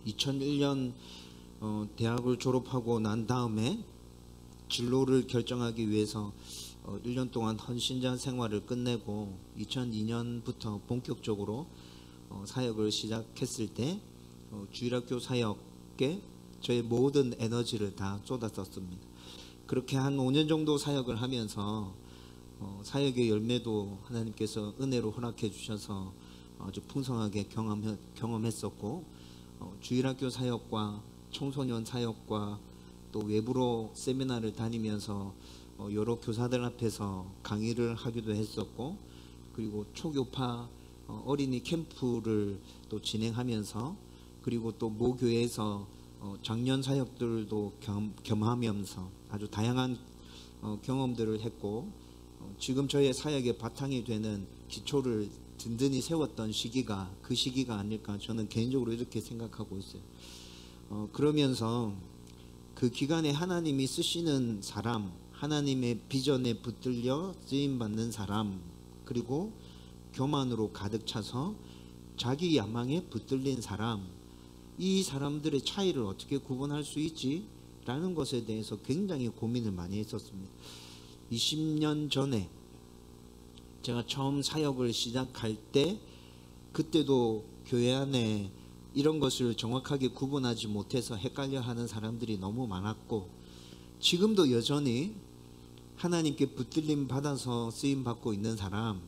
2001년 대학을 졸업하고 난 다음에 진로를 결정하기 위해서 1년 동안 헌신자 생활을 끝내고 2002년부터 본격적으로 사역을 시작했을 때 주일학교 사역에 저의 모든 에너지를 다 쏟았었습니다. 그렇게 한 5년 정도 사역을 하면서 사역의 열매도 하나님께서 은혜로 허락해 주셔서 아주 풍성하게 경험했었고, 주일학교 사역과 청소년 사역과 또 외부로 세미나를 다니면서 여러 교사들 앞에서 강의를 하기도 했었고, 그리고 초교파 어린이 캠프를 또 진행하면서, 그리고 또 모교회에서 장년 사역들도 겸하면서 아주 다양한 경험들을 했고, 지금 저의 사역의 바탕이 되는 기초를 든든히 세웠던 시기가 그 시기가 아닐까, 저는 개인적으로 이렇게 생각하고 있어요. 그러면서 그 기간에 하나님이 쓰시는 사람, 하나님의 비전에 붙들려 쓰임받는 사람, 그리고 교만으로 가득 차서 자기 야망에 붙들린 사람, 이 사람들의 차이를 어떻게 구분할 수 있지? 라는 것에 대해서 굉장히 고민을 많이 했었습니다. 20년 전에 제가 처음 사역을 시작할 때, 그때도 교회 안에 이런 것을 정확하게 구분하지 못해서 헷갈려 하는 사람들이 너무 많았고, 지금도 여전히 하나님께 붙들림 받아서 쓰임 받고 있는 사람,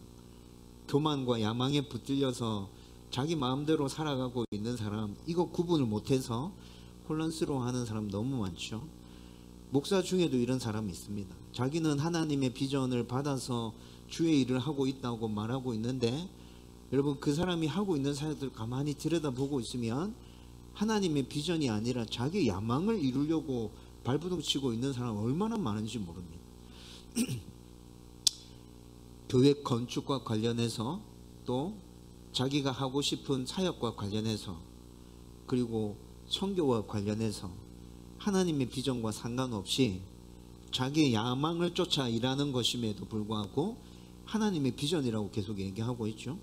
교만과 야망에 붙들려서 자기 마음대로 살아가고 있는 사람, 이거 구분을 못해서 혼란스러워하는 사람 너무 많죠. 목사 중에도 이런 사람이 있습니다. 자기는 하나님의 비전을 받아서 주의 일을 하고 있다고 말하고 있는데, 여러분, 그 사람이 하고 있는 사역들을 가만히 들여다보고 있으면 하나님의 비전이 아니라 자기 야망을 이루려고 발버둥 치고 있는 사람 얼마나 많은지 모릅니다. 교회 건축과 관련해서, 또 자기가 하고 싶은 사역과 관련해서, 그리고 선교와 관련해서 하나님의 비전과 상관없이 자기의 야망을 쫓아 일하는 것임에도 불구하고 하나님의 비전이라고 계속 얘기하고 있죠.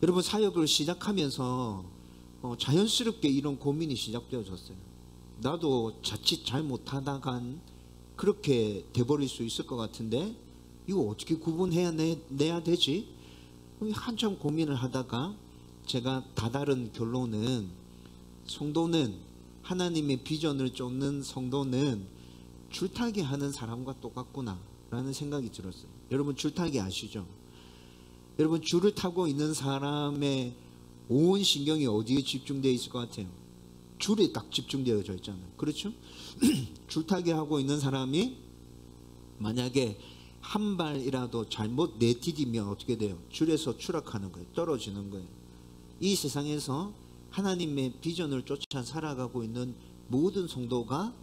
여러분, 사역을 시작하면서 자연스럽게 이런 고민이 시작되어졌어요. 나도 자칫 잘못하다간 그렇게 돼버릴 수 있을 것 같은데 이거 어떻게 구분해내야 되지? 한참 고민을 하다가 제가 다다른 결론은, 성도는, 하나님의 비전을 쫓는 성도는 줄타기 하는 사람과 똑같구나 라는 생각이 들었어요. 여러분, 줄타기 아시죠? 여러분, 줄을 타고 있는 사람의 온 신경이 어디에 집중되어 있을 것 같아요? 줄에 딱 집중되어져 있잖아요. 그렇죠? 줄타기 하고 있는 사람이 만약에 한 발이라도 잘못 내디디면 어떻게 돼요? 줄에서 추락하는 거예요. 떨어지는 거예요. 이 세상에서 하나님의 비전을 쫓아 살아가고 있는 모든 성도가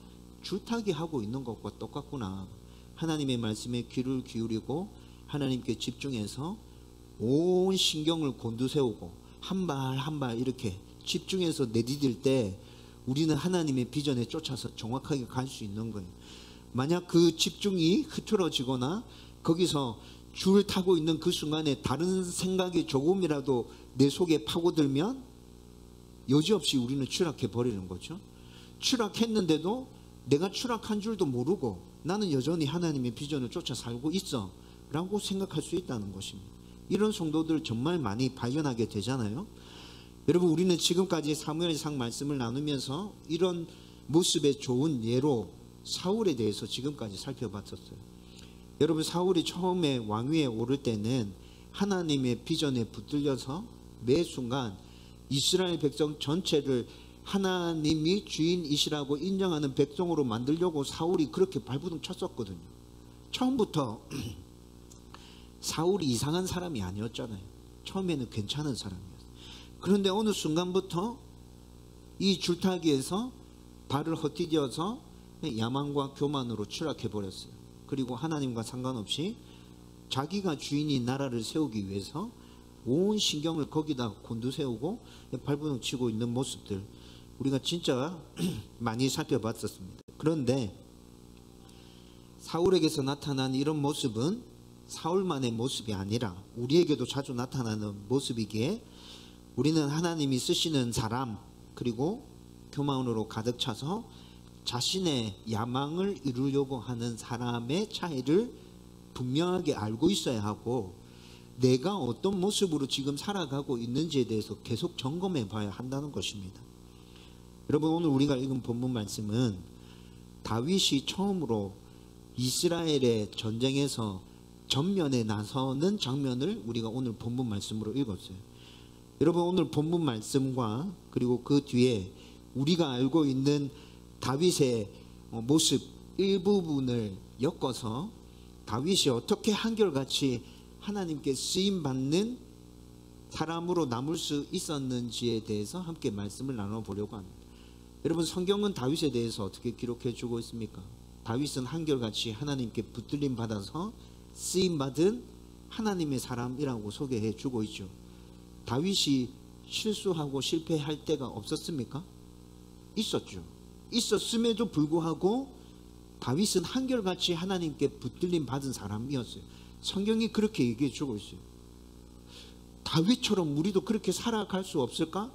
줄타기 하고 있는 것과 똑같구나. 하나님의 말씀에 귀를 기울이고 하나님께 집중해서 온 신경을 곤두세우고 한 발 한 발 이렇게 집중해서 내디딜 때 우리는 하나님의 비전에 쫓아서 정확하게 갈 수 있는 거예요. 만약 그 집중이 흐트러지거나 거기서 줄 타고 있는 그 순간에 다른 생각이 조금이라도 내 속에 파고들면 여지없이 우리는 추락해 버리는 거죠. 추락했는데도 내가 추락한 줄도 모르고 나는 여전히 하나님의 비전을 쫓아 살고 있어 라고 생각할 수 있다는 것입니다. 이런 성도들 정말 많이 발견하게 되잖아요. 여러분, 우리는 지금까지 사무엘상 말씀을 나누면서 이런 모습의 좋은 예로 사울에 대해서 지금까지 살펴봤었어요. 여러분, 사울이 처음에 왕위에 오를 때는 하나님의 비전에 붙들려서 매 순간 이스라엘 백성 전체를 하나님이 주인이시라고 인정하는 백성으로 만들려고 사울이 그렇게 발버둥 쳤었거든요. 처음부터 사울이 이상한 사람이 아니었잖아요. 처음에는 괜찮은 사람이었어요. 그런데 어느 순간부터 이 줄타기에서 발을 헛디뎌서 야망과 교만으로 추락해버렸어요. 그리고 하나님과 상관없이 자기가 주인인 나라를 세우기 위해서 온 신경을 거기다 곤두세우고 발버둥 치고 있는 모습들, 우리가 진짜 많이 살펴봤었습니다. 그런데 사울에게서 나타난 이런 모습은 사울만의 모습이 아니라 우리에게도 자주 나타나는 모습이기에 우리는 하나님이 쓰시는 사람, 그리고 교만으로 가득 차서 자신의 야망을 이루려고 하는 사람의 차이를 분명하게 알고 있어야 하고, 내가 어떤 모습으로 지금 살아가고 있는지에 대해서 계속 점검해 봐야 한다는 것입니다. 여러분, 오늘 우리가 읽은 본문 말씀은 다윗이 처음으로 이스라엘의 전쟁에서 전면에 나서는 장면을 우리가 오늘 본문 말씀으로 읽었어요. 여러분, 오늘 본문 말씀과 그리고 그 뒤에 우리가 알고 있는 다윗의 모습 일부분을 엮어서 다윗이 어떻게 한결같이 하나님께 쓰임받는 사람으로 남을 수 있었는지에 대해서 함께 말씀을 나눠보려고 합니다. 여러분, 성경은 다윗에 대해서 어떻게 기록해 주고 있습니까? 다윗은 한결같이 하나님께 붙들림 받아서 쓰임받은 하나님의 사람이라고 소개해 주고 있죠. 다윗이 실수하고 실패할 때가 없었습니까? 있었죠. 있었음에도 불구하고 다윗은 한결같이 하나님께 붙들림 받은 사람이었어요. 성경이 그렇게 얘기해 주고 있어요. 다윗처럼 우리도 그렇게 살아갈 수 없을까?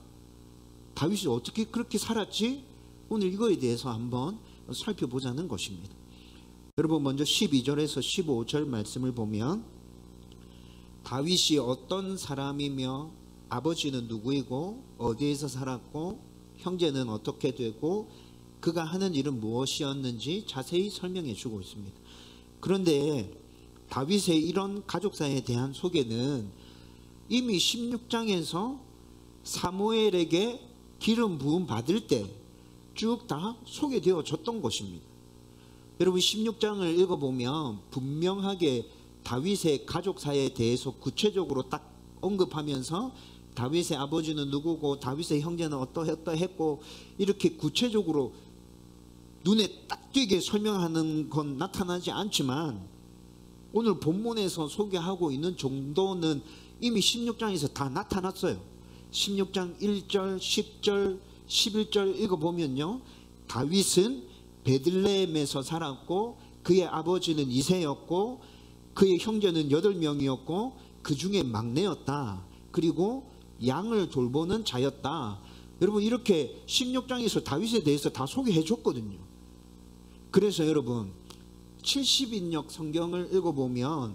다윗이 어떻게 그렇게 살았지? 오늘 이거에 대해서 한번 살펴보자는 것입니다. 여러분, 먼저 12절에서 15절 말씀을 보면 다윗이 어떤 사람이며 아버지는 누구이고 어디에서 살았고 형제는 어떻게 되고 그가 하는 일은 무엇이었는지 자세히 설명해 주고 있습니다. 그런데 다윗의 이런 가족사에 대한 소개는 이미 16장에서 사무엘에게 기름 부음 받을 때 쭉 다 소개되어졌던 것입니다. 여러분, 16장을 읽어보면 분명하게 다윗의 가족사에 대해서 구체적으로 딱 언급하면서 다윗의 아버지는 누구고 다윗의 형제는 어떠했고 이렇게 구체적으로 눈에 딱 띄게 설명하는 건 나타나지 않지만 오늘 본문에서 소개하고 있는 정도는 이미 16장에서 다 나타났어요. 16장 1절, 10절, 11절 읽어보면요, 다윗은 베들레헴에서 살았고 그의 아버지는 이새였고 그의 형제는 8명이었고 그 중에 막내였다. 그리고 양을 돌보는 자였다. 여러분, 이렇게 16장에서 다윗에 대해서 다 소개해 줬거든요. 그래서 여러분, 70인역 성경을 읽어보면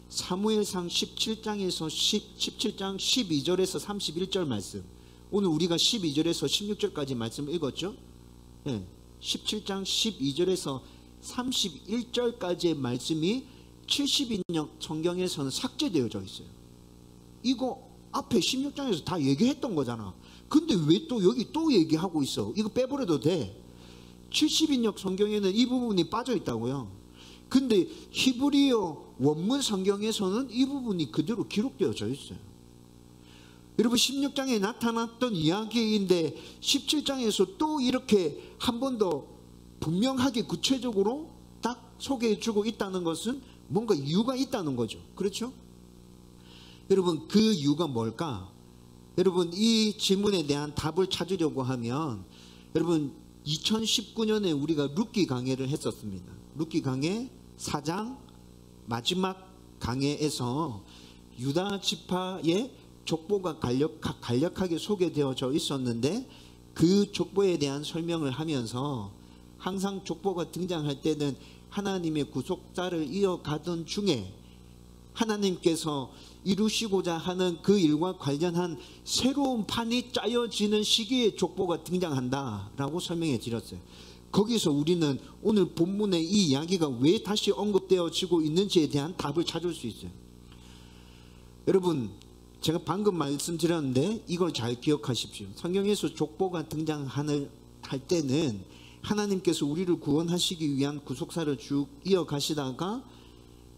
사무엘상 17장에서 17장 12절에서 31절 말씀, 오늘 우리가 12절에서 16절까지 말씀을 읽었죠. 17장 12절에서 31절까지의 말씀이 70인역 성경에서는 삭제되어져 있어요. 이거 앞에 16장에서 다 얘기했던 거잖아. 근데 왜 또 여기 또 얘기하고 있어? 이거 빼버려도 돼. 70인역 성경에는 이 부분이 빠져 있다고요. 근데 히브리어 원문 성경에서는 이 부분이 그대로 기록되어져 있어요. 여러분, 16장에 나타났던 이야기인데 17장에서 또 이렇게 한 번 더 분명하게 구체적으로 딱 소개해 주고 있다는 것은 뭔가 이유가 있다는 거죠. 그렇죠? 여러분, 그 이유가 뭘까? 여러분, 이 질문에 대한 답을 찾으려고 하면 여러분, 2019년에 우리가 룻기 강해를 했었습니다. 룻기 강해 4장 마지막 강해에서 유다 지파의 족보가 간략하게 소개되어져 있었는데 그 족보에 대한 설명을 하면서 항상 족보가 등장할 때는 하나님의 구속자를 이어가던 중에 하나님께서 이루시고자 하는 그 일과 관련한 새로운 판이 짜여지는 시기에 족보가 등장한다라고 설명해 드렸어요. 거기서 우리는 오늘 본문의 이 이야기가 왜 다시 언급되어지고 있는지에 대한 답을 찾을 수 있어요. 여러분, 제가 방금 말씀드렸는데 이걸 잘 기억하십시오. 성경에서 족보가 등장할 때는 하나님께서 우리를 구원하시기 위한 구속사를 쭉 이어가시다가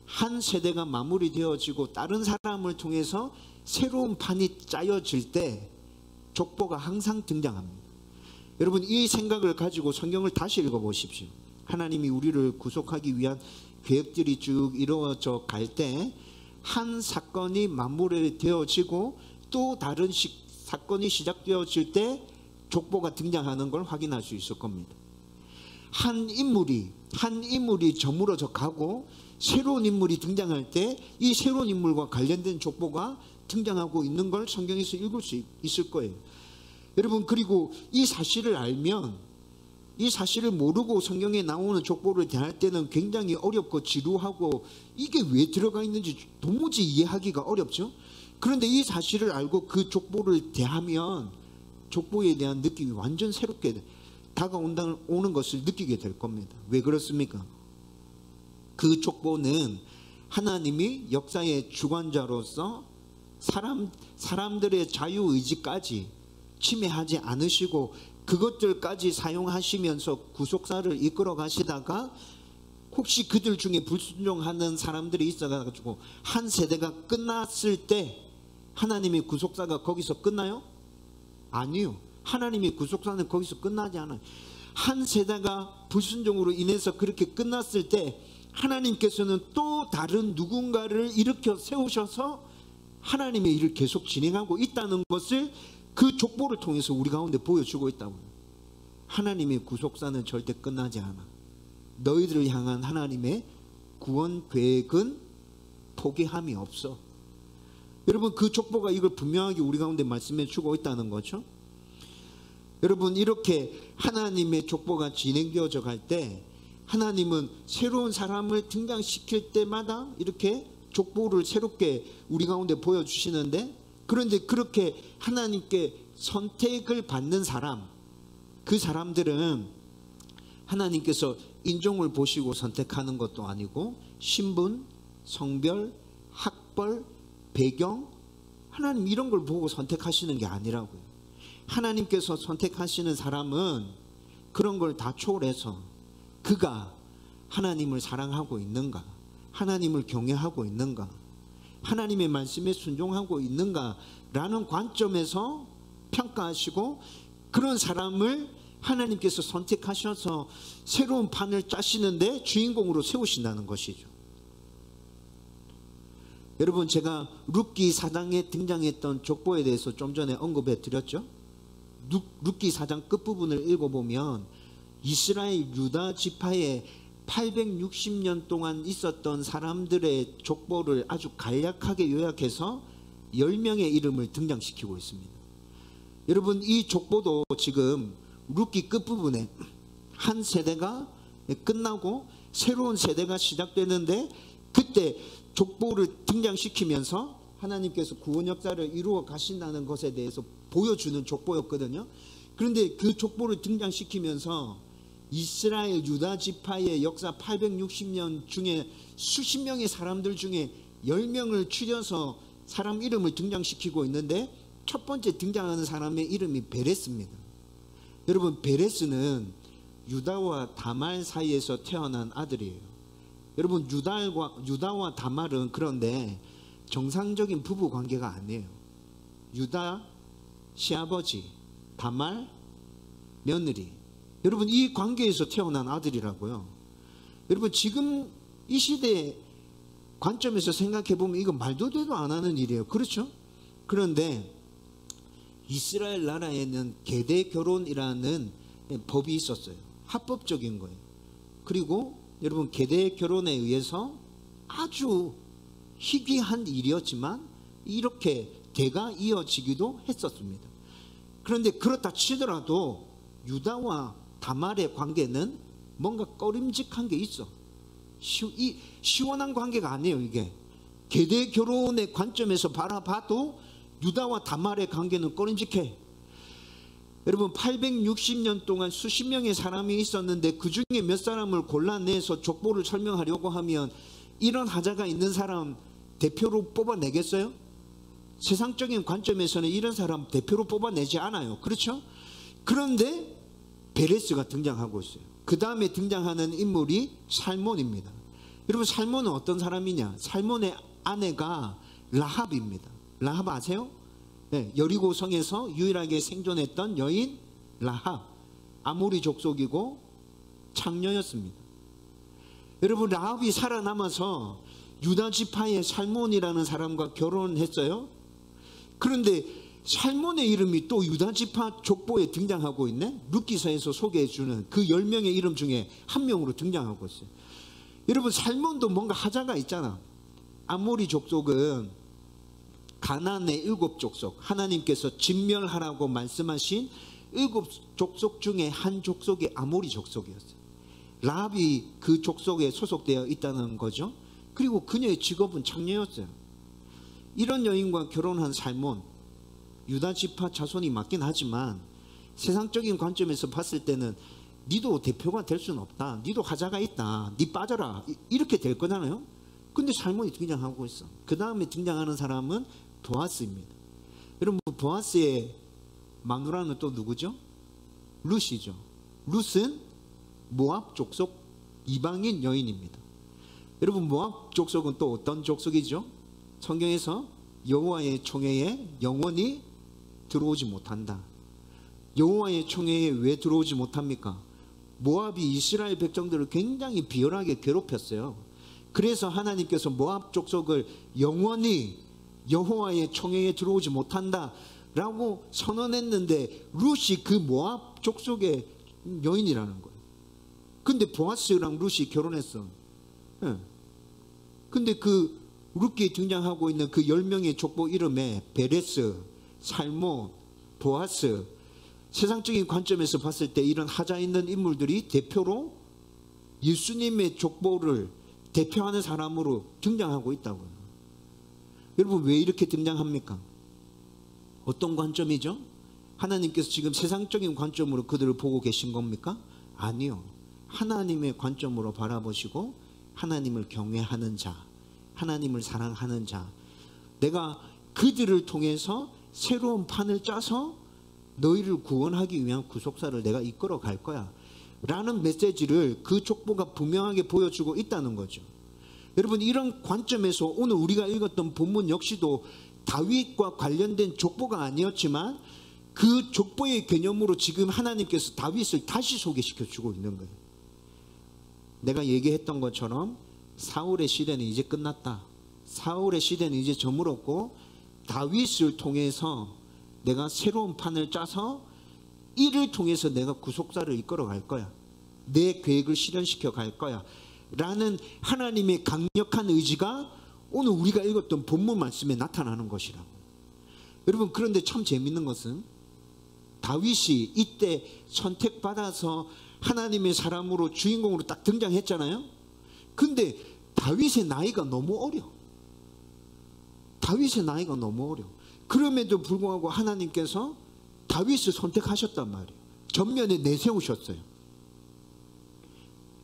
한 세대가 마무리되어지고 다른 사람을 통해서 새로운 판이 짜여질 때 족보가 항상 등장합니다. 여러분, 이 생각을 가지고 성경을 다시 읽어보십시오. 하나님이 우리를 구속하기 위한 계획들이 쭉 이루어져 갈 때 한 사건이 마무리되어지고 또 다른 사건이 시작되어질 때 족보가 등장하는 걸 확인할 수 있을 겁니다. 한 인물이 저물어져 가고 새로운 인물이 등장할 때 이 새로운 인물과 관련된 족보가 등장하고 있는 걸 성경에서 읽을 수 있을 거예요. 여러분, 그리고 이 사실을 알면, 이 사실을 모르고 성경에 나오는 족보를 대할 때는 굉장히 어렵고 지루하고 이게 왜 들어가 있는지 도무지 이해하기가 어렵죠. 그런데 이 사실을 알고 그 족보를 대하면 족보에 대한 느낌이 완전 새롭게 다가오는 것을 느끼게 될 겁니다. 왜 그렇습니까? 그 족보는 하나님이 역사의 주관자로서 사람들의 자유의지까지 침해하지 않으시고 그것들까지 사용하시면서 구속사를 이끌어 가시다가 혹시 그들 중에 불순종하는 사람들이 있어가지고 한 세대가 끝났을 때 하나님의 구속사가 거기서 끝나요? 아니요. 하나님의 구속사는 거기서 끝나지 않아요. 한 세대가 불순종으로 인해서 그렇게 끝났을 때 하나님께서는 또 다른 누군가를 일으켜 세우셔서 하나님의 일을 계속 진행하고 있다는 것을 그 족보를 통해서 우리 가운데 보여주고 있다고. 하나님의 구속사는 절대 끝나지 않아. 너희들을 향한 하나님의 구원 계획은 포기함이 없어. 여러분, 그 족보가 이걸 분명하게 우리 가운데 말씀해 주고 있다는 거죠. 여러분, 이렇게 하나님의 족보가 진행되어져 갈 때 하나님은 새로운 사람을 등장시킬 때마다 이렇게 족보를 새롭게 우리 가운데 보여주시는데, 그런데 그렇게 하나님께 선택을 받는 사람, 그 사람들은 하나님께서 인종을 보시고 선택하는 것도 아니고 신분, 성별, 학벌, 배경, 하나님 이런 걸 보고 선택하시는 게 아니라고요. 하나님께서 선택하시는 사람은 그런 걸 다 초월해서 그가 하나님을 사랑하고 있는가, 하나님을 경외하고 있는가, 하나님의 말씀에 순종하고 있는가라는 관점에서 평가하시고 그런 사람을 하나님께서 선택하셔서 새로운 판을 짜시는데 주인공으로 세우신다는 것이죠. 여러분, 제가 룻기 4장에 등장했던 족보에 대해서 좀 전에 언급해 드렸죠. 룻기 4장 끝부분을 읽어보면 이스라엘 유다 지파에 860년 동안 있었던 사람들의 족보를 아주 간략하게 요약해서 10명의 이름을 등장시키고 있습니다. 여러분, 이 족보도 지금 룻기 끝부분에 한 세대가 끝나고 새로운 세대가 시작되는데, 그때 족보를 등장시키면서 하나님께서 구원 역사를 이루어 가신다는 것에 대해서 보여주는 족보였거든요. 그런데 그 족보를 등장시키면서 이스라엘 유다 지파의 역사 860년 중에 수십 명의 사람들 중에 10명을 추려서 사람 이름을 등장시키고 있는데, 첫 번째 등장하는 사람의 이름이 베레스입니다. 여러분, 베레스는 유다와 다말 사이에서 태어난 아들이에요. 여러분, 유다와 다말은 그런데 정상적인 부부 관계가 아니에요. 유다 시아버지, 다말 며느리. 여러분, 이 관계에서 태어난 아들이라고요. 여러분, 지금 이 시대의 관점에서 생각해 보면 이거 말도 되도 안 하는 일이에요. 그렇죠? 그런데 이스라엘 나라에는 계대 결혼이라는 법이 있었어요. 합법적인 거예요. 그리고 여러분, 계대 결혼에 의해서 아주 희귀한 일이었지만 이렇게 대가 이어지기도 했었습니다. 그런데 그렇다 치더라도 유다와 다말의 관계는 뭔가 꺼림직한 게 있어. 시원한 관계가 아니에요. 이게 계대 결혼의 관점에서 바라봐도 유다와 다말의 관계는 꺼림직해. 여러분, 860년 동안 수십 명의 사람이 있었는데 그 중에 몇 사람을 골라내서 족보를 설명하려고 하면 이런 하자가 있는 사람 대표로 뽑아내겠어요? 세상적인 관점에서는 이런 사람 대표로 뽑아내지 않아요. 그렇죠? 그런데 베레스가 등장하고 있어요. 그 다음에 등장하는 인물이 살몬입니다. 여러분, 살몬은 어떤 사람이냐? 살몬의 아내가 라합입니다. 라합 아세요? 네, 여리고 성에서 유일하게 생존했던 여인 라합, 아모리 족속이고 창녀였습니다. 여러분, 라합이 살아남아서 유다 지파의 살몬이라는 사람과 결혼했어요. 그런데 살몬의 이름이 또 유다 지파 족보에 등장하고 있네. 룻기서에서 소개해주는 그 10명의 이름 중에 한 명으로 등장하고 있어요. 여러분, 살몬도 뭔가 하자가 있잖아. 아모리 족속은 가나안의 7족속, 하나님께서 진멸하라고 말씀하신 7족속 중에 한 족속이 아모리 족속이었어요. 라합이 그 족속에 소속되어 있다는 거죠. 그리고 그녀의 직업은 창녀였어요. 이런 여인과 결혼한 살몬, 유다 지파 자손이 맞긴 하지만 세상적인 관점에서 봤을 때는 니도 대표가 될 수는 없다, 니도 하자가 있다, 니 빠져라, 이렇게 될 거잖아요. 근데 살몬이 등장하고 있어. 그 다음에 등장하는 사람은 보아스입니다. 여러분, 보아스의 마누라는 또 누구죠? 룻이죠. 룻은 모압 족속 이방인 여인입니다. 여러분, 모압 족속은 또 어떤 족속이죠? 성경에서 여호와의 총회에 영원히 들어오지 못한다. 여호와의 총회에 왜 들어오지 못합니까? 모압이 이스라엘 백성들을 굉장히 비열하게 괴롭혔어요. 그래서 하나님께서 모압 족속을 영원히 여호와의 총회에 들어오지 못한다 라고 선언했는데, 룻이 그 모압 족속의 여인이라는 거예요. 근데 보아스랑 룻이 결혼했어. 근데 그 룻기 등장하고 있는 그 10명의 족보 이름에 베레스, 살몬, 보아스, 세상적인 관점에서 봤을 때 이런 하자 있는 인물들이 대표로 예수님의 족보를 대표하는 사람으로 등장하고 있다고요. 여러분, 왜 이렇게 등장합니까? 어떤 관점이죠? 하나님께서 지금 세상적인 관점으로 그들을 보고 계신 겁니까? 아니요. 하나님의 관점으로 바라보시고 하나님을 경외하는 자, 하나님을 사랑하는 자, 내가 그들을 통해서 새로운 판을 짜서 너희를 구원하기 위한 구속사를 내가 이끌어 갈 거야 라는 메시지를 그 족보가 분명하게 보여주고 있다는 거죠. 여러분, 이런 관점에서 오늘 우리가 읽었던 본문 역시도 다윗과 관련된 족보가 아니었지만 그 족보의 개념으로 지금 하나님께서 다윗을 다시 소개시켜 주고 있는 거예요. 내가 얘기했던 것처럼 사울의 시대는 이제 끝났다. 사울의 시대는 이제 저물었고 다윗을 통해서 내가 새로운 판을 짜서 이를 통해서 내가 구속사를 이끌어 갈 거야. 내 계획을 실현시켜 갈 거야 라는 하나님의 강력한 의지가 오늘 우리가 읽었던 본문 말씀에 나타나는 것이라고. 여러분, 그런데 참 재밌는 것은 다윗이 이때 선택받아서 하나님의 사람으로 주인공으로 딱 등장했잖아요. 근데 다윗의 나이가 너무 어려. 다윗의 나이가 너무 어려. 그럼에도 불구하고 하나님께서 다윗을 선택하셨단 말이에요. 전면에 내세우셨어요.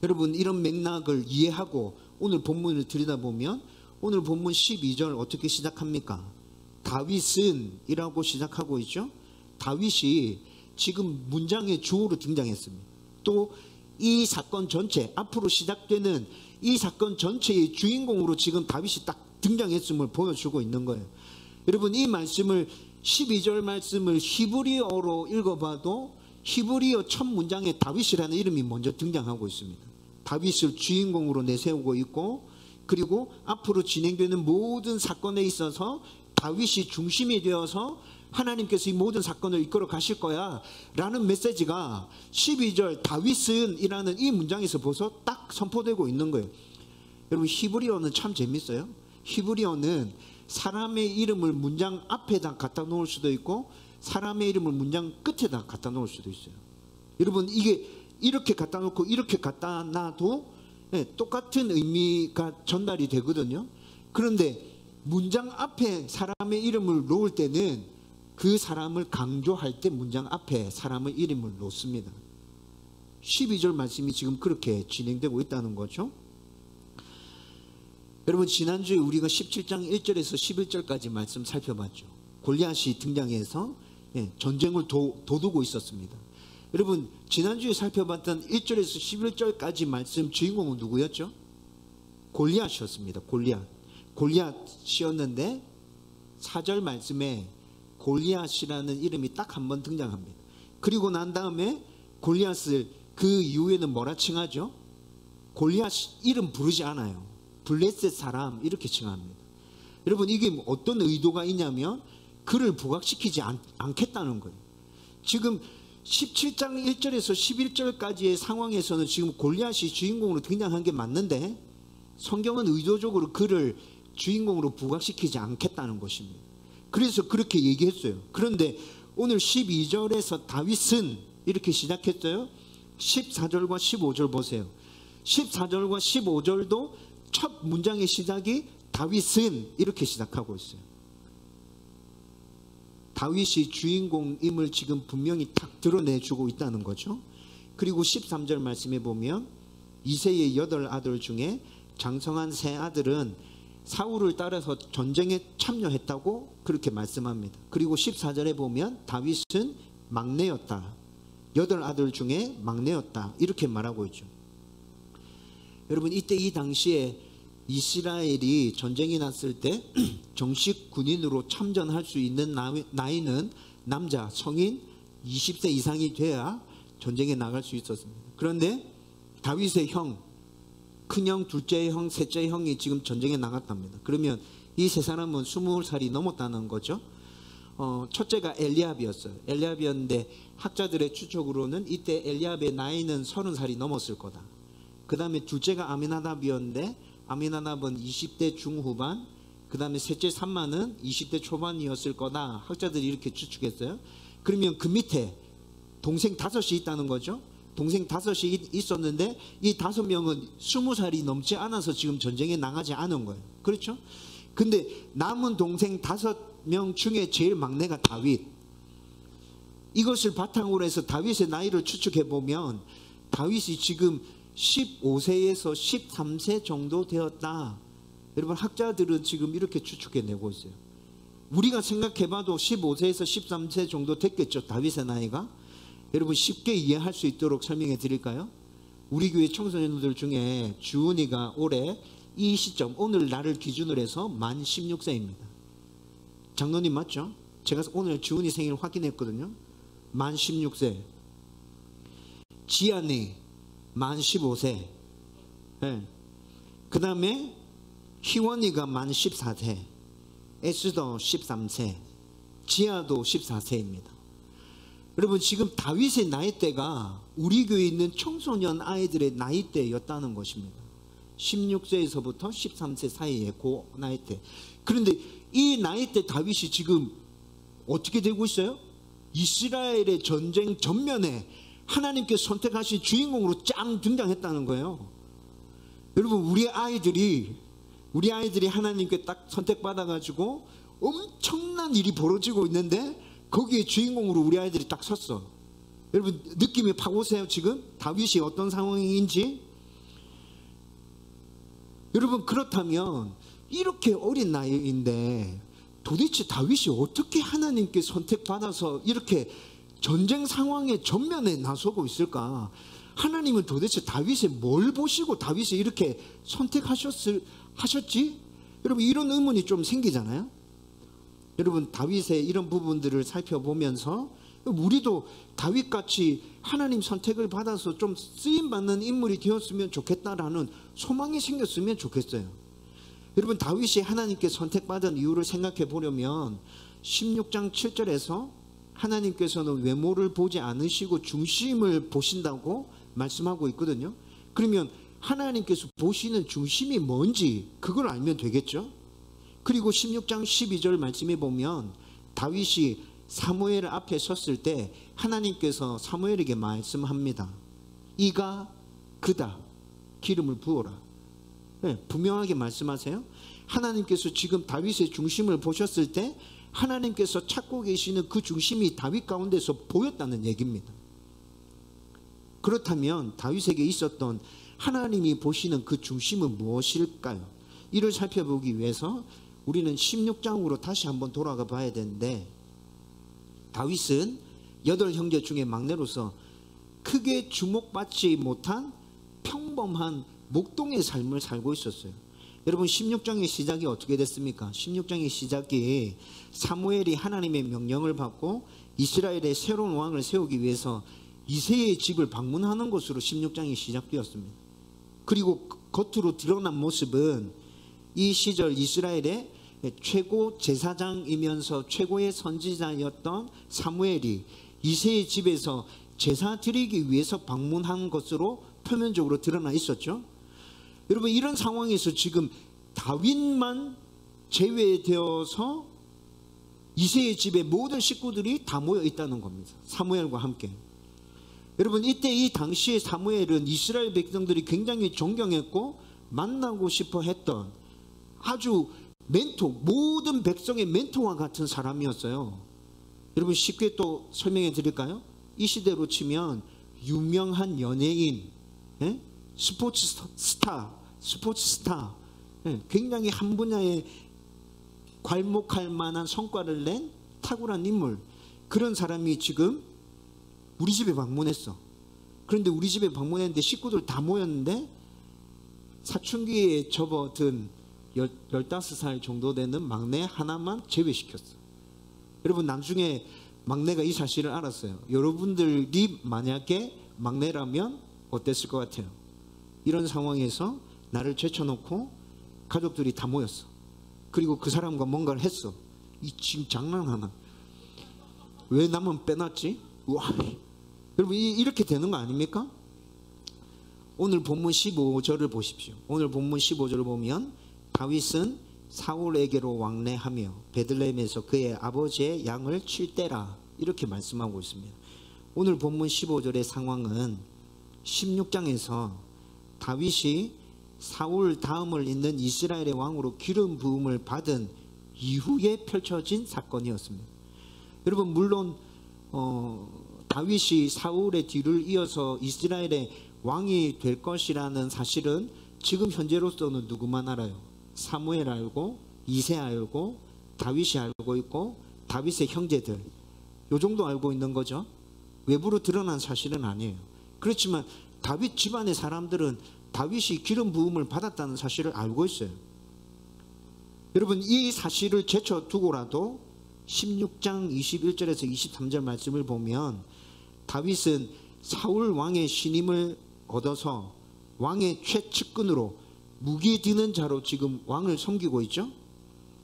여러분, 이런 맥락을 이해하고 오늘 본문을 들여다보면 오늘 본문 12절 어떻게 시작합니까? 다윗은 이라고 시작하고 있죠. 다윗이 지금 문장의 주어로 등장했습니다. 또 이 사건 전체, 앞으로 시작되는 이 사건 전체의 주인공으로 지금 다윗이 딱 등장했음을 보여주고 있는 거예요. 여러분, 이 말씀을 12절 말씀을 히브리어로 읽어봐도 히브리어 첫 문장에 다윗이라는 이름이 먼저 등장하고 있습니다. 다윗을 주인공으로 내세우고 있고, 그리고 앞으로 진행되는 모든 사건에 있어서 다윗이 중심이 되어서 하나님께서 이 모든 사건을 이끌어 가실 거야 라는 메시지가 12절 다윗은 이라는 이 문장에서 벌써 딱 선포되고 있는 거예요. 여러분, 히브리어는 참 재밌어요. 히브리어는 사람의 이름을 문장 앞에다 갖다 놓을 수도 있고 사람의 이름을 문장 끝에다 갖다 놓을 수도 있어요. 여러분, 이게 이렇게 갖다 놓고 이렇게 갖다 놔도 똑같은 의미가 전달이 되거든요. 그런데 문장 앞에 사람의 이름을 놓을 때는 그 사람을 강조할 때 문장 앞에 사람의 이름을 놓습니다. 12절 말씀이 지금 그렇게 진행되고 있다는 거죠. 여러분, 지난주에 우리가 17장 1절에서 11절까지 말씀 살펴봤죠. 골리앗이 등장해서 전쟁을 도두고 있었습니다. 여러분, 지난주에 살펴봤던 1절에서 11절까지 말씀 주인공은 누구였죠? 골리앗이었습니다. 골리앗이었는데 4절 말씀에 골리앗이라는 이름이 딱 한 번 등장합니다. 그리고 난 다음에 골리앗을 그 이후에는 뭐라 칭하죠? 골리앗 이름 부르지 않아요. 블레셋 사람 이렇게 칭합니다. 여러분, 이게 어떤 의도가 있냐면 그를 부각시키지 않겠다는 거예요. 지금 17장 1절에서 11절까지의 상황에서는 지금 골리앗이 주인공으로 등장한 게 맞는데 성경은 의도적으로 그를 주인공으로 부각시키지 않겠다는 것입니다. 그래서 그렇게 얘기했어요. 그런데 오늘 12절에서 다윗은 이렇게 시작했어요. 14절과 15절 보세요. 14절과 15절도 첫 문장의 시작이 다윗은 이렇게 시작하고 있어요. 다윗이 주인공임을 지금 분명히 탁 드러내주고 있다는 거죠. 그리고 13절 말씀에 보면 이새의 8아들 중에 장성한 3아들은 사울을 따라서 전쟁에 참여했다고 그렇게 말씀합니다. 그리고 14절에 보면 다윗은 막내였다. 8아들 중에 막내였다. 이렇게 말하고 있죠. 여러분, 이때 이 당시에 이스라엘이 전쟁이 났을 때 정식 군인으로 참전할 수 있는 나이는 남자 성인 20세 이상이 돼야 전쟁에 나갈 수 있었습니다. 그런데 다윗의 형, 큰형, 둘째 형, 셋째 형이 지금 전쟁에 나갔답니다. 그러면 이 세 사람은 20살이 넘었다는 거죠. 첫째가 엘리압이었어요. 엘리압이었는데 학자들의 추측으로는 이때 엘리압의 나이는 30살이 넘었을 거다. 그 다음에 둘째가 아미나답이었는데 아미나답은 20대 중후반, 그 다음에 셋째 삼마는 20대 초반이었을 거다. 학자들이 이렇게 추측했어요. 그러면 그 밑에 동생 5이 있다는 거죠. 동생 5이 있었는데 이 5명은 20살이 넘지 않아서 지금 전쟁에 나가지 않은 거예요. 그렇죠? 근데 남은 동생 5명 중에 제일 막내가 다윗. 이것을 바탕으로 해서 다윗의 나이를 추측해 보면 다윗이 지금 15세에서 13세 정도 되었다. 여러분, 학자들은 지금 이렇게 추측해내고 있어요. 우리가 생각해봐도 15세에서 13세 정도 됐겠죠, 다윗의 나이가. 여러분, 쉽게 이해할 수 있도록 설명해 드릴까요? 우리 교회 청소년들 중에 주은이가 올해 이 시점, 오늘 날을 기준으로 해서 만 16세입니다. 장로님 맞죠? 제가 오늘 주은이 생일 확인했거든요. 만 16세. 지안이 만 15세. 네. 그 다음에 희원이가 만 14세. 에스더 13세. 지아도 14세입니다. 여러분, 지금 다윗의 나이대가 우리 교회에 있는 청소년 아이들의 나이대였다는 것입니다. 16세에서부터 13세 사이에 그 나이대. 그런데 이 나이대 다윗이 지금 어떻게 되고 있어요? 이스라엘의 전쟁 전면에 하나님께 선택하신 주인공으로 짱 등장했다는 거예요. 여러분, 우리 아이들이 하나님께 딱 선택받아가지고 엄청난 일이 벌어지고 있는데 거기에 주인공으로 우리 아이들이 딱 섰어. 여러분, 느낌이 팍 오세요? 지금 다윗이 어떤 상황인지. 여러분, 그렇다면 이렇게 어린 나이인데 도대체 다윗이 어떻게 하나님께 선택받아서 이렇게 전쟁 상황의 전면에 나서고 있을까? 하나님은 도대체 다윗에 뭘 보시고 다윗을 이렇게 하셨지? 여러분, 이런 의문이 좀 생기잖아요. 여러분, 다윗의 이런 부분들을 살펴보면서 우리도 다윗같이 하나님 선택을 받아서 좀 쓰임받는 인물이 되었으면 좋겠다라는 소망이 생겼으면 좋겠어요. 여러분, 다윗이 하나님께 선택받은 이유를 생각해 보려면 16장 7절에서 하나님께서는 외모를 보지 않으시고 중심을 보신다고 말씀하고 있거든요. 그러면 하나님께서 보시는 중심이 뭔지 그걸 알면 되겠죠. 그리고 16장 12절 말씀에 보면 다윗이 사무엘 앞에 섰을 때 하나님께서 사무엘에게 말씀합니다. 이가 그다. 기름을 부어라. 네, 분명하게 말씀하세요. 하나님께서 지금 다윗의 중심을 보셨을 때 하나님께서 찾고 계시는 그 중심이 다윗 가운데서 보였다는 얘기입니다. 그렇다면 다윗에게 있었던 하나님이 보시는 그 중심은 무엇일까요? 이를 살펴보기 위해서 우리는 16장으로 다시 한번 돌아가 봐야 되는데, 다윗은 8형제 중에 막내로서 크게 주목받지 못한 평범한 목동의 삶을 살고 있었어요. 여러분, 16장의 시작이 어떻게 됐습니까? 16장의 시작이 사무엘이 하나님의 명령을 받고 이스라엘의 새로운 왕을 세우기 위해서 이새의 집을 방문하는 것으로 16장이 시작되었습니다. 그리고 겉으로 드러난 모습은 이 시절 이스라엘의 최고 제사장이면서 최고의 선지자였던 사무엘이 이새의 집에서 제사 드리기 위해서 방문한 것으로 표면적으로 드러나 있었죠. 여러분, 이런 상황에서 지금 다윗만 제외되어서 이새의 집에 모든 식구들이 다 모여 있다는 겁니다. 사무엘과 함께. 여러분, 이때 이 당시의 사무엘은 이스라엘 백성들이 굉장히 존경했고 만나고 싶어 했던 아주 멘토, 모든 백성의 멘토와 같은 사람이었어요. 여러분, 쉽게 또 설명해 드릴까요? 이 시대로 치면 유명한 연예인, 스포츠 스타, 굉장히 한 분야에 괄목할 만한 성과를 낸 탁월한 인물, 그런 사람이 지금 우리 집에 방문했어. 그런데 우리 집에 방문했는데 식구들 다 모였는데 사춘기에 접어든 15살 정도 되는 막내 하나만 제외시켰어. 여러분, 나중에 막내가 이 사실을 알았어요. 여러분들이 만약에 막내라면 어땠을 것 같아요? 이런 상황에서 나를 제쳐놓고 가족들이 다 모였어. 그리고 그 사람과 뭔가를 했어. 이 지금 장난하나? 왜 나만 빼놨지? 와, 여러분, 이렇게 되는 거 아닙니까? 오늘 본문 15절을 보십시오. 오늘 본문 15절을 보면 다윗은 사울에게로 왕래하며 베들레헴에서 그의 아버지의 양을 칠 때라, 이렇게 말씀하고 있습니다. 오늘 본문 15절의 상황은 16장에서 다윗이 사울 다음을 잇는 이스라엘의 왕으로 기름 부음을 받은 이후에 펼쳐진 사건이었습니다. 여러분, 물론 다윗이 사울의 뒤를 이어서 이스라엘의 왕이 될 것이라는 사실은 지금 현재로서는 누구만 알아요? 사무엘 알고, 이새 알고, 다윗이 알고 있고, 다윗의 형제들, 요 정도 알고 있는 거죠. 외부로 드러난 사실은 아니에요. 그렇지만 다윗 집안의 사람들은 다윗이 기름 부음을 받았다는 사실을 알고 있어요. 여러분, 이 사실을 제쳐두고라도 16장 21절에서 23절 말씀을 보면 다윗은 사울 왕의 신임을 얻어서 왕의 최측근으로 무기 드는 자로 지금 왕을 섬기고 있죠.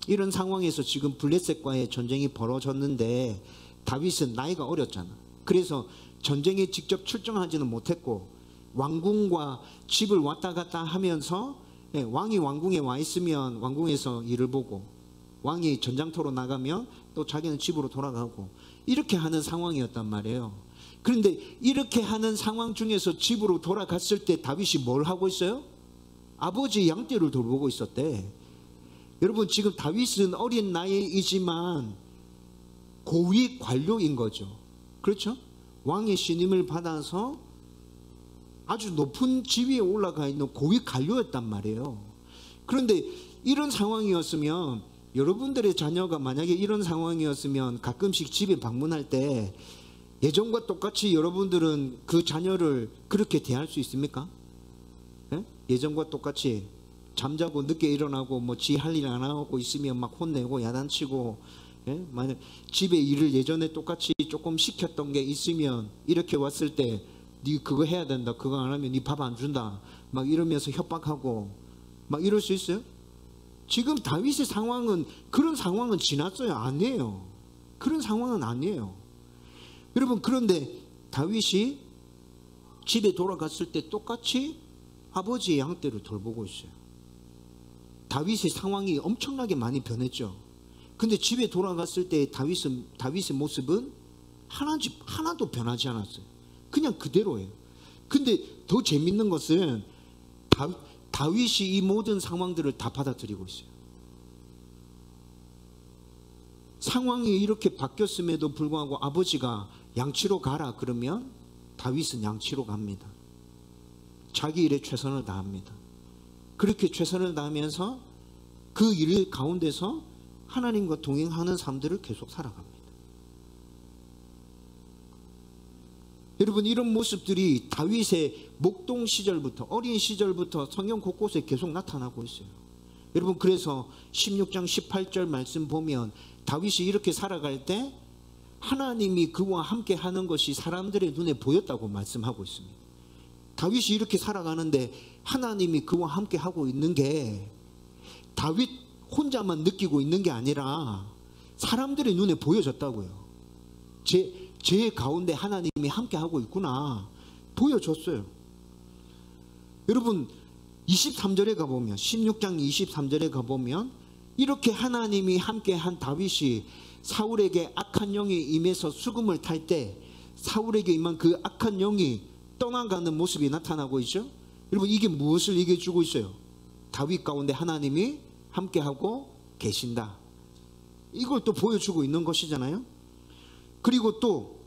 이런 상황에서 지금 블레셋과의 전쟁이 벌어졌는데 다윗은 나이가 어렸잖아. 그래서 전쟁에 직접 출정하지는 못했고 왕궁과 집을 왔다 갔다 하면서 왕이 왕궁에 와 있으면 왕궁에서 일을 보고 왕이 전장터로 나가면 또 자기는 집으로 돌아가고 이렇게 하는 상황이었단 말이에요. 그런데 이렇게 하는 상황 중에서 집으로 돌아갔을 때 다윗이 뭘 하고 있어요? 아버지 양떼를 돌보고 있었대. 여러분, 지금 다윗은 어린 나이이지만 고위 관료인 거죠. 그렇죠? 왕의 신임을 받아서 아주 높은 지위에 올라가 있는 고위 관료였단 말이에요. 그런데 이런 상황이었으면, 여러분들의 자녀가 만약에 이런 상황이었으면 가끔씩 집에 방문할 때 예전과 똑같이 여러분들은 그 자녀를 그렇게 대할 수 있습니까? 예전과 똑같이 잠자고 늦게 일어나고 뭐 지 할 일 안 하고 있으면 막 혼내고 야단치고, 만약 집에 일을 예전에 똑같이 조금 시켰던 게 있으면 이렇게 왔을 때 네 그거 해야 된다, 그거 안 하면 네 밥 안 준다, 막 이러면서 협박하고 막 이럴 수 있어요? 지금 다윗의 상황은 그런 상황은 지났어요? 아니에요. 그런 상황은 아니에요. 여러분, 그런데 다윗이 집에 돌아갔을 때 똑같이 아버지의 양떼를 돌보고 있어요. 다윗의 상황이 엄청나게 많이 변했죠. 근데 집에 돌아갔을 때 다윗의 모습은 하나도 변하지 않았어요. 그냥 그대로예요. 근데 더 재밌는 것은 다윗이 이 모든 상황들을 다 받아들이고 있어요. 상황이 이렇게 바뀌었음에도 불구하고 아버지가 양치로 가라 그러면 다윗은 양치로 갑니다. 자기 일에 최선을 다합니다. 그렇게 최선을 다하면서 그 일 가운데서 하나님과 동행하는 삶들을 계속 살아갑니다. 여러분, 이런 모습들이 다윗의 목동 시절부터, 어린 시절부터 성경 곳곳에 계속 나타나고 있어요. 여러분, 그래서 16장 18절 말씀 보면 다윗이 이렇게 살아갈 때 하나님이 그와 함께 하는 것이 사람들의 눈에 보였다고 말씀하고 있습니다. 다윗이 이렇게 살아가는데 하나님이 그와 함께 하고 있는 게 다윗 혼자만 느끼고 있는 게 아니라 사람들의 눈에 보여졌다고요. 제 가운데 하나님이 함께 하고 있구나, 보여줬어요. 여러분, 23절에 가보면, 16장 23절에 가보면 이렇게 하나님이 함께 한 다윗이 사울에게 악한 영이 임해서 수금을 탈 때 사울에게 임한 그 악한 영이 떠나가는 모습이 나타나고 있죠. 여러분, 이게 무엇을 얘기해주고 있어요? 다윗 가운데 하나님이 함께하고 계신다, 이걸 또 보여주고 있는 것이잖아요. 그리고 또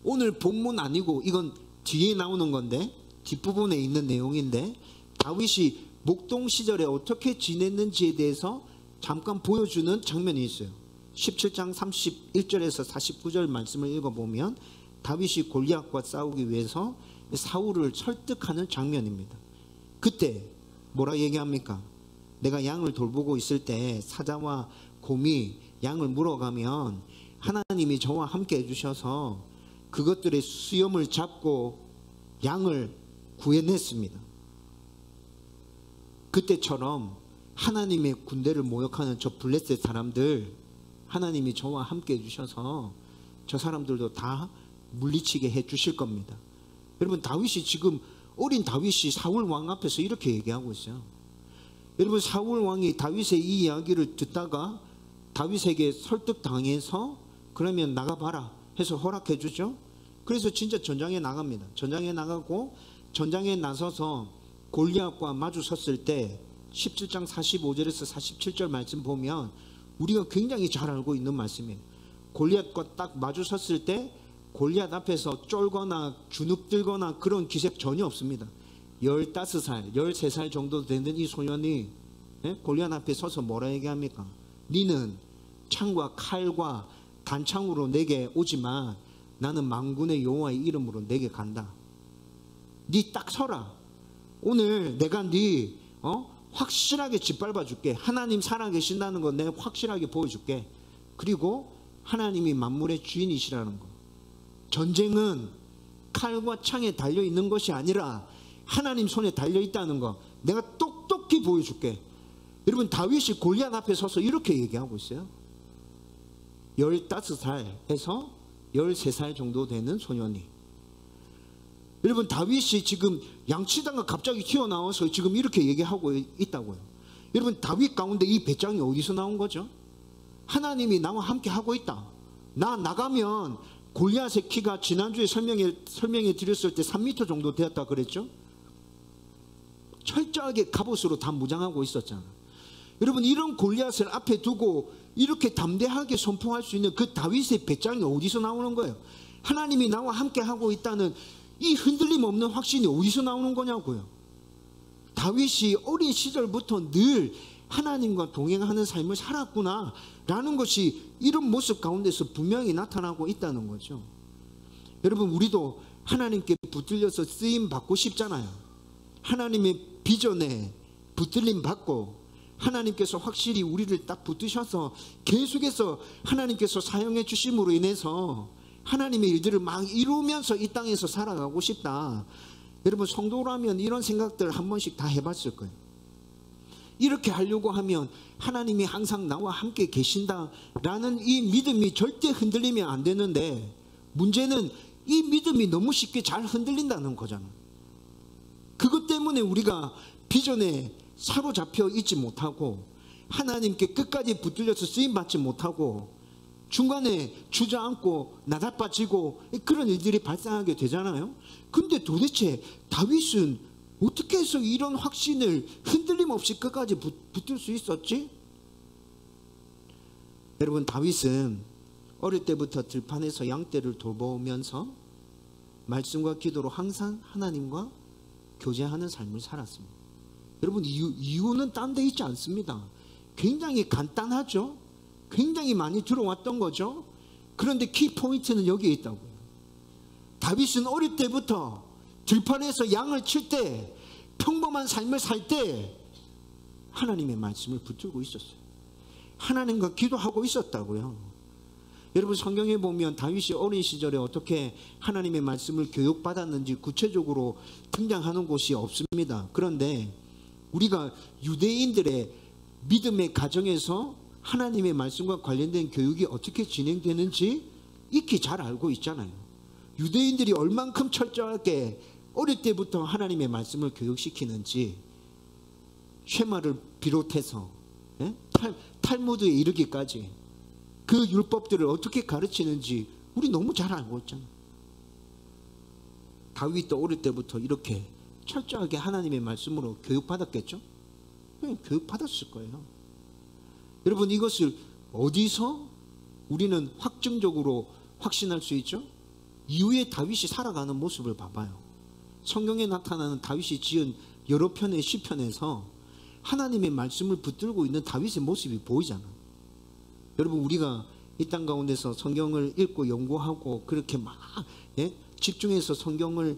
오늘 본문 아니고 이건 뒤에 나오는 건데, 뒷부분에 있는 내용인데, 다윗이 목동 시절에 어떻게 지냈는지에 대해서 잠깐 보여주는 장면이 있어요. 17장 31절에서 49절 말씀을 읽어보면 다윗이 골리앗과 싸우기 위해서 사울을 설득하는 장면입니다. 그때 뭐라 얘기합니까? 내가 양을 돌보고 있을 때 사자와 곰이 양을 물어가면 하나님이 저와 함께 해주셔서 그것들의 수염을 잡고 양을 구해냈습니다. 그때처럼 하나님의 군대를 모욕하는 저 블레셋 사람들, 하나님이 저와 함께 해주셔서 저 사람들도 다 물리치게 해주실 겁니다. 여러분, 다윗이 지금, 어린 다윗이 사울 왕 앞에서 이렇게 얘기하고 있어요. 여러분, 사울 왕이 다윗의 이 이야기를 듣다가 다윗에게 설득당해서 그러면 나가봐라 해서 허락해 주죠. 그래서 진짜 전장에 나갑니다. 전장에 나가고 전장에 나서서 골리앗과 마주 섰을 때 17장 45절에서 47절 말씀 보면 우리가 굉장히 잘 알고 있는 말씀이에요. 골리앗과 딱 마주 섰을 때 골리앗 앞에서 쫄거나 주눅들거나 그런 기색 전혀 없습니다. 15살, 13살 정도 되는 이 소년이 골리앗 앞에 서서 뭐라 얘기합니까? 니는 창과 칼과 단창으로 내게 오지만 나는 만군의 여호와의 이름으로 내게 간다. 니 딱 서라. 오늘 내가 니 확실하게 짓밟아 줄게. 하나님 살아계신다는 거 내가 확실하게 보여줄게. 그리고 하나님이 만물의 주인이시라는 거. 전쟁은 칼과 창에 달려있는 것이 아니라 하나님 손에 달려있다는 거 내가 똑똑히 보여줄게. 여러분, 다윗이 골리앗 앞에 서서 이렇게 얘기하고 있어요. 15살에서 13살 정도 되는 소년이. 여러분, 다윗이 지금 양치다가 갑자기 튀어나와서 지금 이렇게 얘기하고 있다고요. 여러분, 다윗 가운데 이 배짱이 어디서 나온 거죠? 하나님이 나와 함께 하고 있다. 나 나가면 골리앗의 키가 지난주에 설명해 드렸을 때 3m 정도 되었다 그랬죠? 철저하게 갑옷으로 다 무장하고 있었잖아. 여러분, 이런 골리앗을 앞에 두고 이렇게 담대하게 선포할 수 있는 그 다윗의 배짱이 어디서 나오는 거예요? 하나님이 나와 함께 하고 있다는 이 흔들림 없는 확신이 어디서 나오는 거냐고요. 다윗이 어린 시절부터 늘 하나님과 동행하는 삶을 살았구나 라는 것이 이런 모습 가운데서 분명히 나타나고 있다는 거죠. 여러분, 우리도 하나님께 붙들려서 쓰임 받고 싶잖아요. 하나님의 비전에 붙들림 받고 하나님께서 확실히 우리를 딱 붙드셔서 계속해서 하나님께서 사용해 주심으로 인해서 하나님의 일들을 막 이루면서 이 땅에서 살아가고 싶다. 여러분, 성도라면 이런 생각들 한 번씩 다 해봤을 거예요. 이렇게 하려고 하면 하나님이 항상 나와 함께 계신다라는 이 믿음이 절대 흔들리면 안 되는데, 문제는 이 믿음이 너무 쉽게 잘 흔들린다는 거잖아. 그것 때문에 우리가 비전에 사로잡혀 있지 못하고 하나님께 끝까지 붙들려서 쓰임받지 못하고 중간에 주저앉고 나다빠지고 그런 일들이 발생하게 되잖아요. 근데 도대체 다윗은 어떻게 해서 이런 확신을 흔들림 없이 끝까지 붙들 수 있었지? 여러분, 다윗은 어릴 때부터 들판에서 양떼를 돌보면서 말씀과 기도로 항상 하나님과 교제하는 삶을 살았습니다. 여러분, 이유는 딴 데 있지 않습니다. 굉장히 간단하죠. 굉장히 많이 들어왔던 거죠. 그런데 키포인트는 여기에 있다고요. 다윗은 어릴 때부터 들판에서 양을 칠 때, 평범한 삶을 살 때 하나님의 말씀을 붙들고 있었어요. 하나님과 기도하고 있었다고요. 여러분, 성경에 보면 다윗이 어린 시절에 어떻게 하나님의 말씀을 교육받았는지 구체적으로 등장하는 곳이 없습니다. 그런데 우리가 유대인들의 믿음의 가정에서 하나님의 말씀과 관련된 교육이 어떻게 진행되는지 익히 잘 알고 있잖아요. 유대인들이 얼만큼 철저하게 어릴 때부터 하나님의 말씀을 교육시키는지, 쉐마를 비롯해서 탈무드에 이르기까지 그 율법들을 어떻게 가르치는지 우리 너무 잘 알고 있잖아요. 다윗도 어릴 때부터 이렇게 철저하게 하나님의 말씀으로 교육받았겠죠? 교육받았을 거예요. 여러분, 이것을 어디서 우리는 확증적으로 확신할 수 있죠? 이후에 다윗이 살아가는 모습을 봐봐요. 성경에 나타나는 다윗이 지은 여러 편의 시편에서 하나님의 말씀을 붙들고 있는 다윗의 모습이 보이잖아요. 여러분, 우리가 이 땅 가운데서 성경을 읽고 연구하고 그렇게 막 집중해서 성경을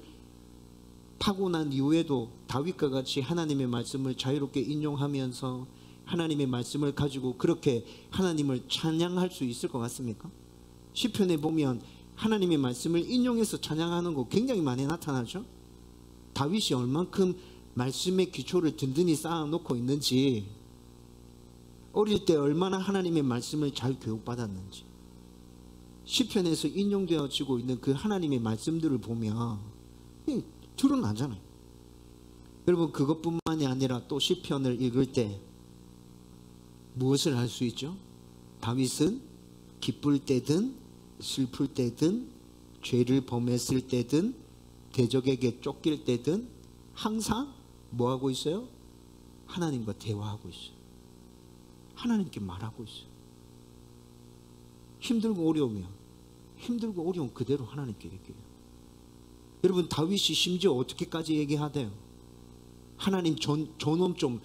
파고 난 이후에도 다윗과 같이 하나님의 말씀을 자유롭게 인용하면서 하나님의 말씀을 가지고 그렇게 하나님을 찬양할 수 있을 것 같습니까? 시편에 보면 하나님의 말씀을 인용해서 찬양하는 거 굉장히 많이 나타나죠. 다윗이 얼만큼 말씀의 기초를 든든히 쌓아놓고 있는지, 어릴 때 얼마나 하나님의 말씀을 잘 교육받았는지, 시편에서 인용되어지고 있는 그 하나님의 말씀들을 보면 드러나잖아요. 여러분, 그것뿐만이 아니라 또 시편을 읽을 때 무엇을 할 수 있죠? 다윗은 기쁠 때든 슬플 때든 죄를 범했을 때든 대적에게 쫓길 때든 항상 뭐하고 있어요? 하나님과 대화하고 있어요. 하나님께 말하고 있어요. 힘들고 어려우면 그대로 하나님께 얘기해요. 여러분, 다윗이 심지어 어떻게까지 얘기하대요? 하나님, 저놈 좀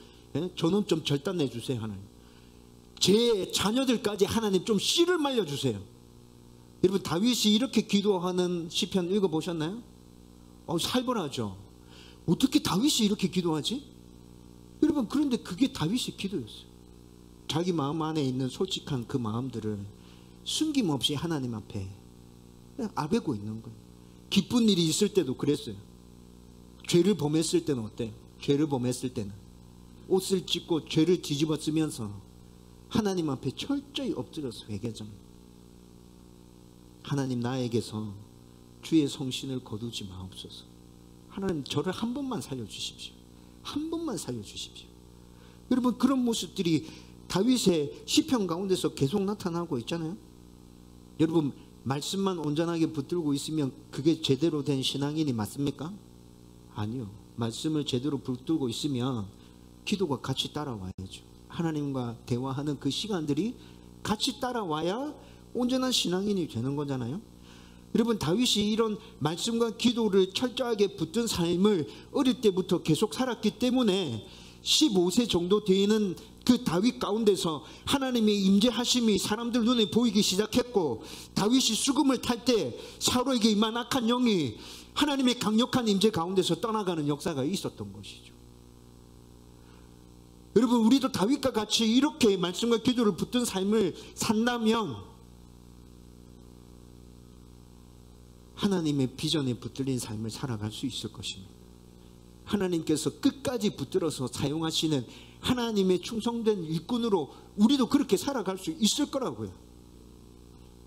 절단 내주세요. 하나님, 제 자녀들까지 하나님 좀 씨를 말려주세요. 여러분, 다윗이 이렇게 기도하는 시편 읽어보셨나요? 살벌하죠. 어떻게 다윗이 이렇게 기도하지? 여러분, 그런데 그게 다윗의 기도였어요. 자기 마음 안에 있는 솔직한 그 마음들을 숨김없이 하나님 앞에 그냥 아뢰고 있는 거예요. 기쁜 일이 있을 때도 그랬어요. 죄를 범했을 때는 어때요? 죄를 범했을 때는 옷을 찢고 죄를 뒤집어 쓰면서 하나님 앞에 철저히 엎드려서 회개장. 하나님, 나에게서 주의 성신을 거두지 마옵소서. 하나님, 저를 한 번만 살려주십시오. 한 번만 살려주십시오. 여러분, 그런 모습들이 다윗의 시편 가운데서 계속 나타나고 있잖아요. 여러분, 말씀만 온전하게 붙들고 있으면 그게 제대로 된 신앙인이 맞습니까? 아니요. 말씀을 제대로 붙들고 있으면 기도가 같이 따라와야죠. 하나님과 대화하는 그 시간들이 같이 따라와야 온전한 신앙인이 되는 거잖아요. 여러분, 다윗이 이런 말씀과 기도를 철저하게 붙든 삶을 어릴 때부터 계속 살았기 때문에 15세 정도 되는 그 다윗 가운데서 하나님의 임재하심이 사람들 눈에 보이기 시작했고, 다윗이 수금을 탈 때 사울에게 임한 악한 영이 하나님의 강력한 임재 가운데서 떠나가는 역사가 있었던 것이죠. 여러분, 우리도 다윗과 같이 이렇게 말씀과 기도를 붙든 삶을 산다면 하나님의 비전에 붙들린 삶을 살아갈 수 있을 것입니다. 하나님께서 끝까지 붙들어서 사용하시는 하나님의 충성된 일꾼으로 우리도 그렇게 살아갈 수 있을 거라고요.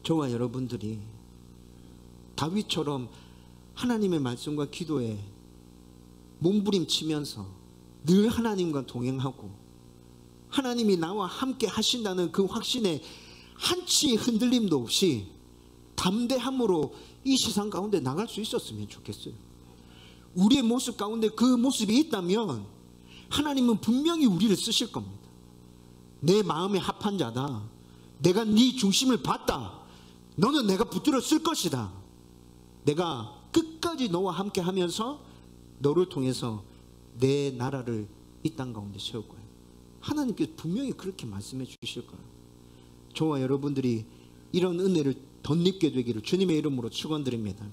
저와 여러분들이 다윗처럼 하나님의 말씀과 기도에 몸부림치면서 늘 하나님과 동행하고 하나님이 나와 함께 하신다는 그 확신에 한치의 흔들림도 없이 담대함으로 이 세상 가운데 나갈 수 있었으면 좋겠어요. 우리의 모습 가운데 그 모습이 있다면 하나님은 분명히 우리를 쓰실 겁니다. 내 마음에 합한 자다. 내가 네 중심을 봤다. 너는 내가 붙들어 쓸 것이다. 내가 끝까지 너와 함께 하면서 너를 통해서 내 나라를 이 땅 가운데 세울 거예요. 하나님께서 분명히 그렇게 말씀해 주실 거예요. 저와 여러분들이 이런 은혜를 덧입게 되기를 주님의 이름으로 축원드립니다.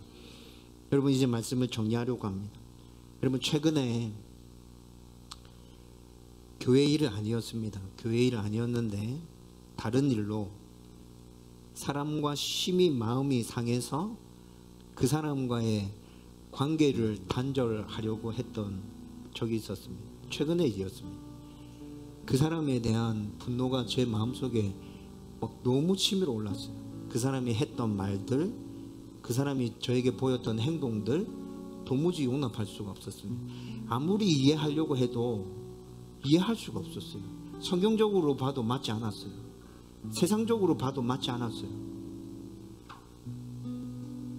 여러분, 이제 말씀을 정리하려고 합니다. 여러분, 최근에 교회 일은 아니었습니다. 교회 일은 아니었는데 다른 일로 사람과 심히 마음이 상해서 그 사람과의 관계를 단절하려고 했던 적이 있었습니다. 최근의 일이었습니다. 그 사람에 대한 분노가 제 마음속에 막 너무 치밀어 올랐어요. 그 사람이 했던 말들, 그 사람이 저에게 보였던 행동들 도무지 용납할 수가 없었습니다. 아무리 이해하려고 해도 이해할 수가 없었어요. 성경적으로 봐도 맞지 않았어요. 세상적으로 봐도 맞지 않았어요.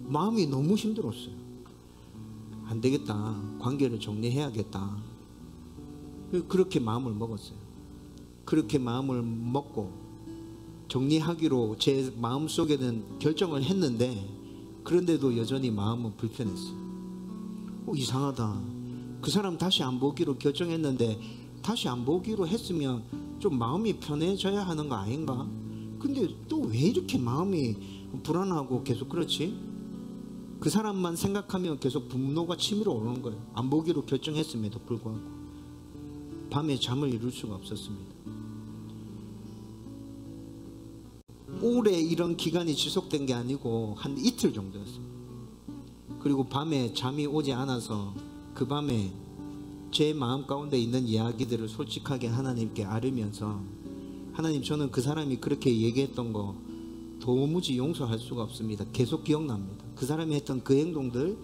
마음이 너무 힘들었어요. 안 되겠다. 관계를 정리해야겠다. 그렇게 마음을 먹었어요. 그렇게 마음을 먹고 정리하기로 제 마음속에는 결정을 했는데, 그런데도 여전히 마음은 불편했어요. 이상하다. 그 사람 다시 안 보기로 결정했는데 다시 안 보기로 했으면 좀 마음이 편해져야 하는 거 아닌가? 근데 또 왜 이렇게 마음이 불안하고 계속 그렇지? 그 사람만 생각하면 계속 분노가 치밀어 오르는 거예요. 안 보기로 결정했음에도 불구하고 밤에 잠을 이룰 수가 없었습니다. 오래 이런 기간이 지속된 게 아니고 한 이틀 정도였어요. 그리고 밤에 잠이 오지 않아서 그 밤에 제 마음 가운데 있는 이야기들을 솔직하게 하나님께 아뢰면서, 하나님, 저는 그 사람이 그렇게 얘기했던 거 도무지 용서할 수가 없습니다. 계속 기억납니다. 그 사람이 했던 그 행동들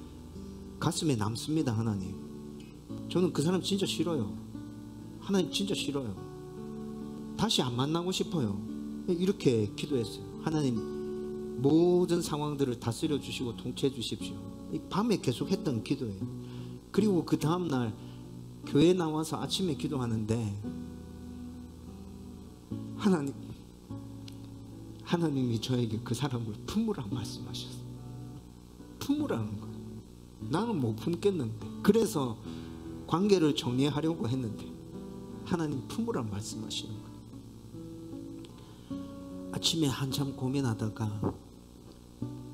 가슴에 남습니다. 하나님, 저는 그 사람 진짜 싫어요. 하나님, 진짜 싫어요. 다시 안 만나고 싶어요. 이렇게 기도했어요. 하나님, 모든 상황들을 다스려 주시고 통치해 주십시오. 밤에 계속 했던 기도예요. 그리고 그 다음날 교회 나와서 아침에 기도하는데 하나님이 저에게 그 사람을 품으라 말씀하셨어요. 품으라는 거예요. 나는 못 품겠는데, 그래서 관계를 정리하려고 했는데 하나님 품으라 말씀하시는 거예요. 아침에 한참 고민하다가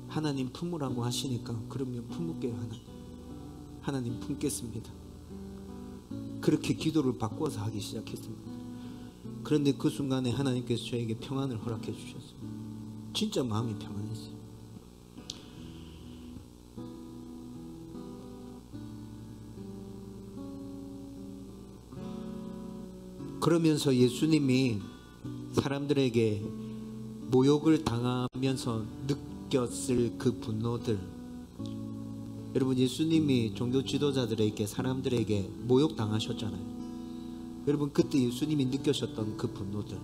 하나님 품으라고 하시니까 그러면 품을게요. 하나님 품겠습니다. 그렇게 기도를 바꿔서 하기 시작했습니다. 그런데 그 순간에 하나님께서 저에게 평안을 허락해 주셨어요. 진짜 마음이 평안했어요. 그러면서 예수님이 사람들에게 모욕을 당하면서 느꼈을 그 분노들, 여러분, 예수님이 종교 지도자들에게, 사람들에게 모욕 당하셨잖아요. 여러분, 그때 예수님이 느끼셨던 그 분노들,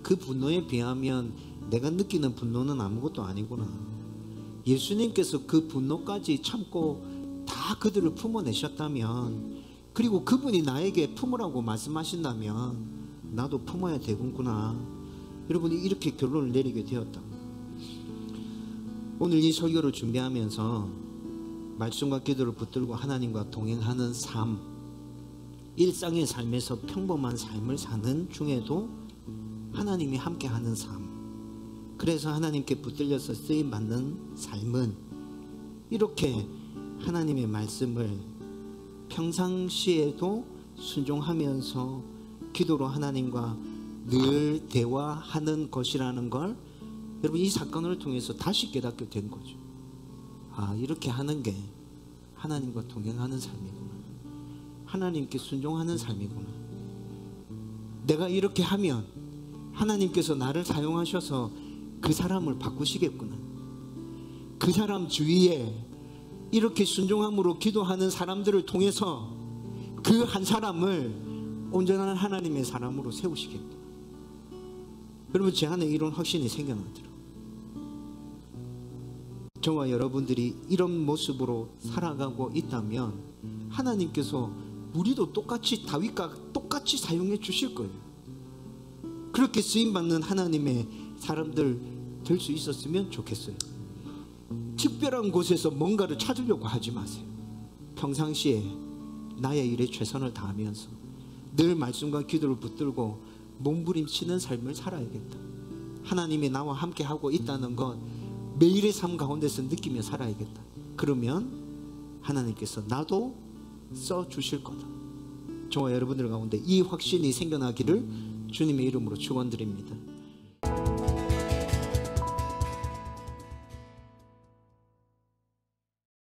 그 분노에 비하면 내가 느끼는 분노는 아무것도 아니구나. 예수님께서 그 분노까지 참고 다 그들을 품어내셨다면, 그리고 그분이 나에게 품으라고 말씀하신다면 나도 품어야 되겠구나. 여러분이 이렇게 결론을 내리게 되었다. 오늘 이 설교를 준비하면서 말씀과 기도를 붙들고 하나님과 동행하는 삶, 일상의 삶에서 평범한 삶을 사는 중에도 하나님이 함께하는 삶, 그래서 하나님께 붙들려서 쓰임받는 삶은 이렇게 하나님의 말씀을 평상시에도 순종하면서 기도로 하나님과 늘 대화하는 것이라는 걸 여러분, 이 사건을 통해서 다시 깨닫게 된 거죠. 이렇게 하는 게 하나님과 동행하는 삶이구나. 하나님께 순종하는 삶이구나. 내가 이렇게 하면 하나님께서 나를 사용하셔서 그 사람을 바꾸시겠구나. 그 사람 주위에 이렇게 순종함으로 기도하는 사람들을 통해서 그 한 사람을 온전한 하나님의 사람으로 세우시겠구나. 여러분, 제 안에 이런 확신이 생겨나더라고요. 저와 여러분들이 이런 모습으로 살아가고 있다면 하나님께서 우리도 똑같이 다윗과 똑같이 사용해 주실 거예요. 그렇게 쓰임받는 하나님의 사람들 될 수 있었으면 좋겠어요. 특별한 곳에서 뭔가를 찾으려고 하지 마세요. 평상시에 나의 일에 최선을 다하면서 늘 말씀과 기도를 붙들고 몸부림치는 삶을 살아야겠다. 하나님이 나와 함께하고 있다는 것 매일의 삶 가운데서 느끼며 살아야겠다. 그러면 하나님께서 나도 써주실 거다. 저와 여러분들 가운데 이 확신이 생겨나기를 주님의 이름으로 축원드립니다.